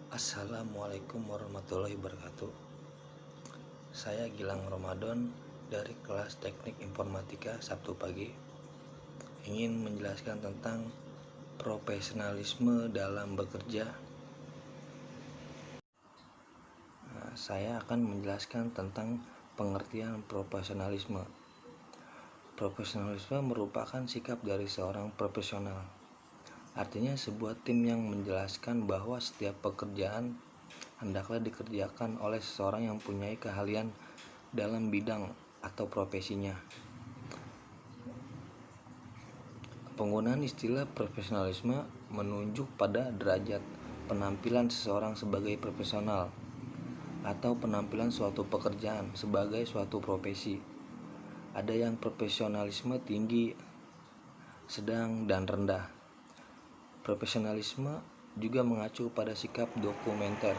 Assalamualaikum warahmatullahi wabarakatuh. Saya Gilang Ramadan dari kelas Teknik Informatika Sabtu pagi ingin menjelaskan tentang profesionalisme dalam bekerja. Saya akan menjelaskan tentang pengertian profesionalisme. Profesionalisme merupakan sikap dari seorang profesional. Artinya sebuah tim yang menjelaskan bahwa setiap pekerjaan hendaklah dikerjakan oleh seseorang yang mempunyai keahlian dalam bidang atau profesinya. Penggunaan istilah profesionalisme menunjuk pada derajat penampilan seseorang sebagai profesional atau penampilan suatu pekerjaan sebagai suatu profesi. Ada yang profesionalisme tinggi, sedang, dan rendah. Profesionalisme juga mengacu pada sikap dokumenter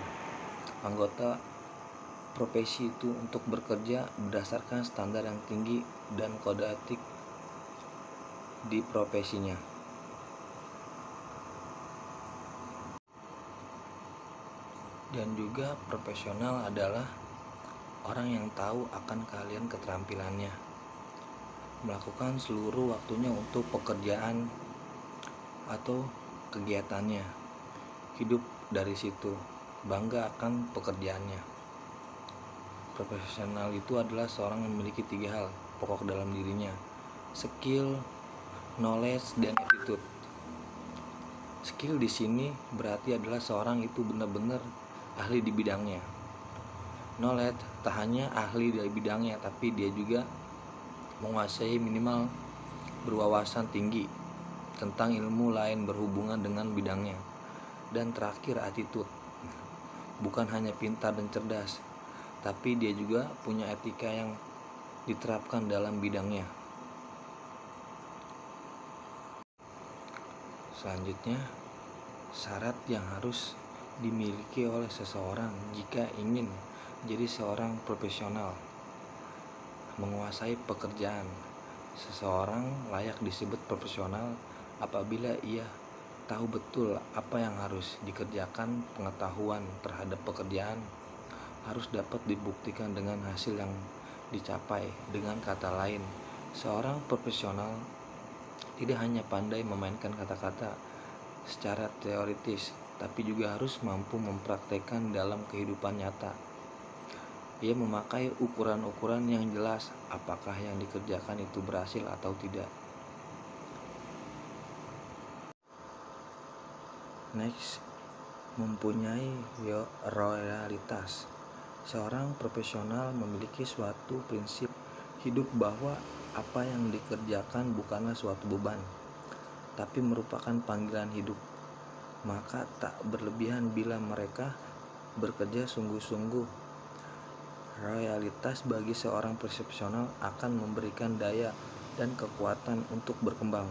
anggota profesi itu untuk bekerja berdasarkan standar yang tinggi dan kode etik di profesinya. Dan juga profesional adalah orang yang tahu akan keahlian keterampilannya, melakukan seluruh waktunya untuk pekerjaan atau kegiatannya, hidup dari situ, bangga akan pekerjaannya. Profesional itu adalah seorang yang memiliki 3 hal pokok dalam dirinya: skill, knowledge, dan attitude. Skill di sini berarti adalah seorang itu benar-benar ahli di bidangnya. Knowledge tak hanya ahli dari bidangnya, tapi dia juga menguasai minimal berwawasan tinggi tentang ilmu lain berhubungan dengan bidangnya. Dan terakhir, attitude. Bukan hanya pintar dan cerdas, tapi dia juga punya etika yang diterapkan dalam bidangnya. Selanjutnya, syarat yang harus dimiliki oleh seseorang jika ingin menjadi seorang profesional. Menguasai pekerjaan. Seseorang layak disebut profesional apabila ia tahu betul apa yang harus dikerjakan. Pengetahuan terhadap pekerjaan harus dapat dibuktikan dengan hasil yang dicapai. Dengan kata lain, seorang profesional tidak hanya pandai memainkan kata-kata secara teoritis, tapi juga harus mampu mempraktekkan dalam kehidupan nyata. Ia memakai ukuran-ukuran yang jelas apakah yang dikerjakan itu berhasil atau tidak. Next, mempunyai loyalitas. Seorang profesional memiliki suatu prinsip hidup bahwa apa yang dikerjakan bukanlah suatu beban, tapi merupakan panggilan hidup. Maka tak berlebihan bila mereka bekerja sungguh-sungguh. Loyalitas bagi seorang profesional akan memberikan daya dan kekuatan untuk berkembang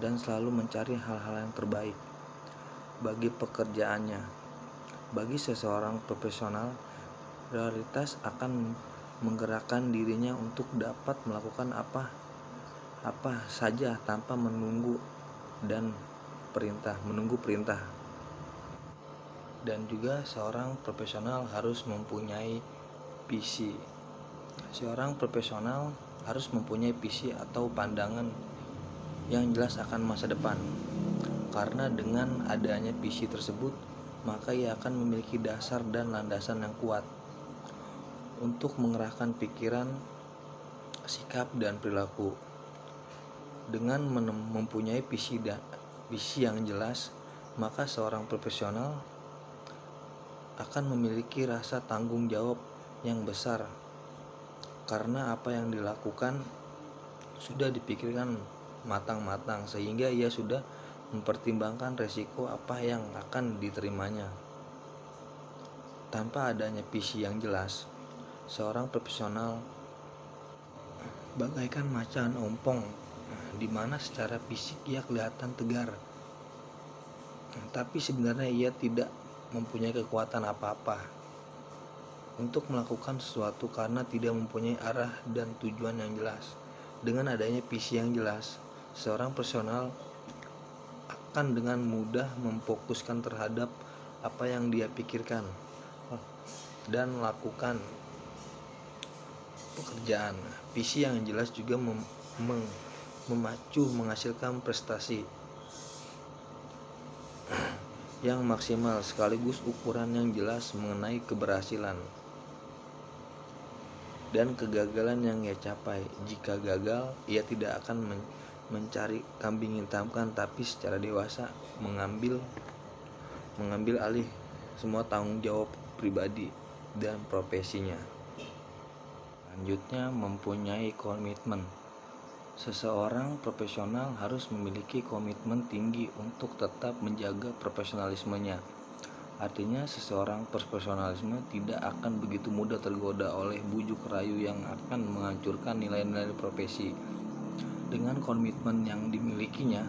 dan selalu mencari hal-hal yang terbaik bagi pekerjaannya. Bagi seseorang profesional, loyalitas akan menggerakkan dirinya untuk dapat melakukan apa saja tanpa menunggu perintah. Dan juga seorang profesional harus mempunyai visi. Seorang profesional harus mempunyai visi atau pandangan yang jelas akan masa depan. Karena dengan adanya visi tersebut, maka ia akan memiliki dasar dan landasan yang kuat untuk mengerahkan pikiran, sikap, dan perilaku. Dengan mempunyai visi yang jelas, maka seorang profesional akan memiliki rasa tanggung jawab yang besar, karena apa yang dilakukan sudah dipikirkan matang-matang, sehingga ia sudah mempertimbangkan resiko apa yang akan diterimanya. Tanpa adanya visi yang jelas, seorang profesional bagaikan macan ompong, di mana secara fisik ia kelihatan tegar, tapi sebenarnya ia tidak mempunyai kekuatan apa-apa untuk melakukan sesuatu karena tidak mempunyai arah dan tujuan yang jelas. Dengan adanya visi yang jelas, seorang profesional akan dengan mudah memfokuskan terhadap apa yang dia pikirkan dan lakukan pekerjaan. Visi yang jelas juga memacu menghasilkan prestasi yang maksimal sekaligus ukuran yang jelas mengenai keberhasilan dan kegagalan yang ia capai. Jika gagal, ia tidak akan mencari kambing hitamkan, tapi secara dewasa mengambil alih semua tanggung jawab pribadi dan profesinya. Selanjutnya, mempunyai komitmen. Seseorang profesional harus memiliki komitmen tinggi untuk tetap menjaga profesionalismenya. Artinya, seseorang profesionalisme tidak akan begitu mudah tergoda oleh bujuk rayu yang akan menghancurkan nilai-nilai profesi. Dengan komitmen yang dimilikinya,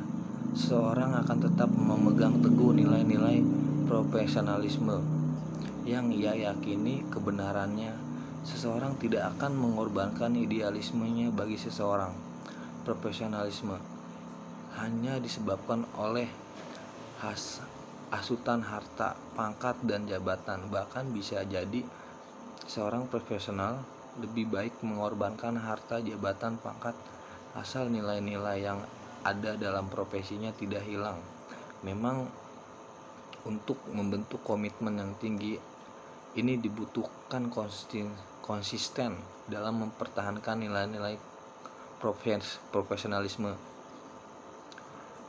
seseorang akan tetap memegang teguh nilai-nilai profesionalisme yang ia yakini kebenarannya. Seseorang tidak akan mengorbankan idealismenya bagi seseorang. Profesionalisme hanya disebabkan oleh asutan harta, pangkat, dan jabatan. Bahkan bisa jadi seorang profesional lebih baik mengorbankan harta, jabatan, pangkat, asal nilai-nilai yang ada dalam profesinya tidak hilang. Memang untuk membentuk komitmen yang tinggi ini dibutuhkan konsisten dalam mempertahankan nilai-nilai profesionalisme.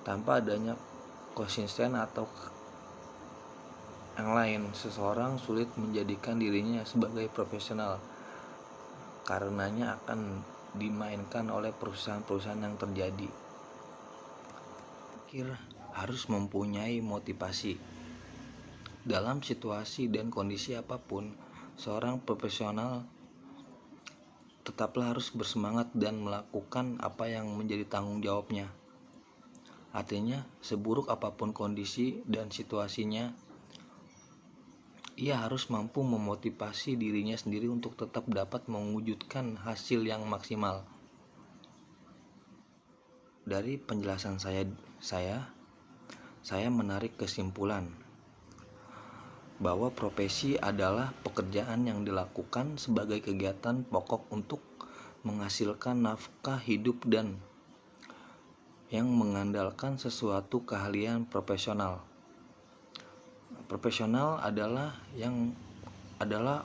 Tanpa adanya konsisten atau yang lain, seseorang sulit menjadikan dirinya sebagai profesional, karenanya akan dimainkan oleh perusahaan-perusahaan yang terjadi. Harus mempunyai motivasi. Dalam situasi dan kondisi apapun, seorang profesional tetaplah harus bersemangat dan melakukan apa yang menjadi tanggung jawabnya. Artinya, seburuk apapun kondisi dan situasinya, ia harus mampu memotivasi dirinya sendiri untuk tetap dapat mewujudkan hasil yang maksimal. Dari penjelasan saya menarik kesimpulan bahwa profesi adalah pekerjaan yang dilakukan sebagai kegiatan pokok untuk menghasilkan nafkah hidup dan yang mengandalkan sesuatu keahlian profesional. Profesional adalah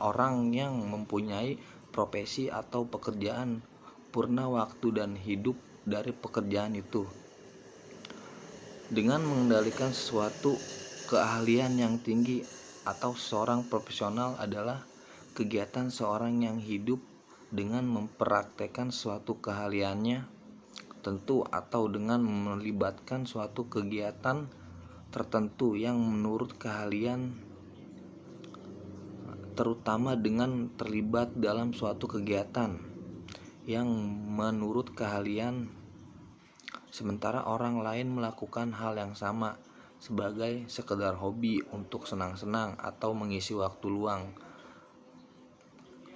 orang yang mempunyai profesi atau pekerjaan purna waktu dan hidup dari pekerjaan itu. Dengan mengendalikan sesuatu keahlian yang tinggi, atau seorang profesional adalah kegiatan seorang yang hidup dengan mempraktekkan suatu keahliannya tentu atau dengan melibatkan suatu kegiatan tertentu yang menurut keahlian, terutama dengan terlibat dalam suatu kegiatan yang menurut keahlian, sementara orang lain melakukan hal yang sama sebagai sekedar hobi untuk senang-senang atau mengisi waktu luang.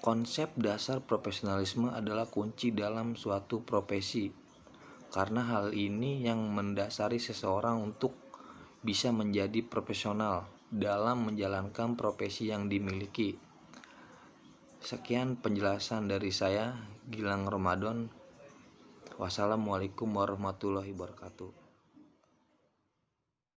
Konsep dasar profesionalisme adalah kunci dalam suatu profesi, karena hal ini yang mendasari seseorang untuk bisa menjadi profesional dalam menjalankan profesi yang dimiliki. Sekian penjelasan dari saya, Gilang Ramadan. Wassalamualaikum warahmatullahi wabarakatuh.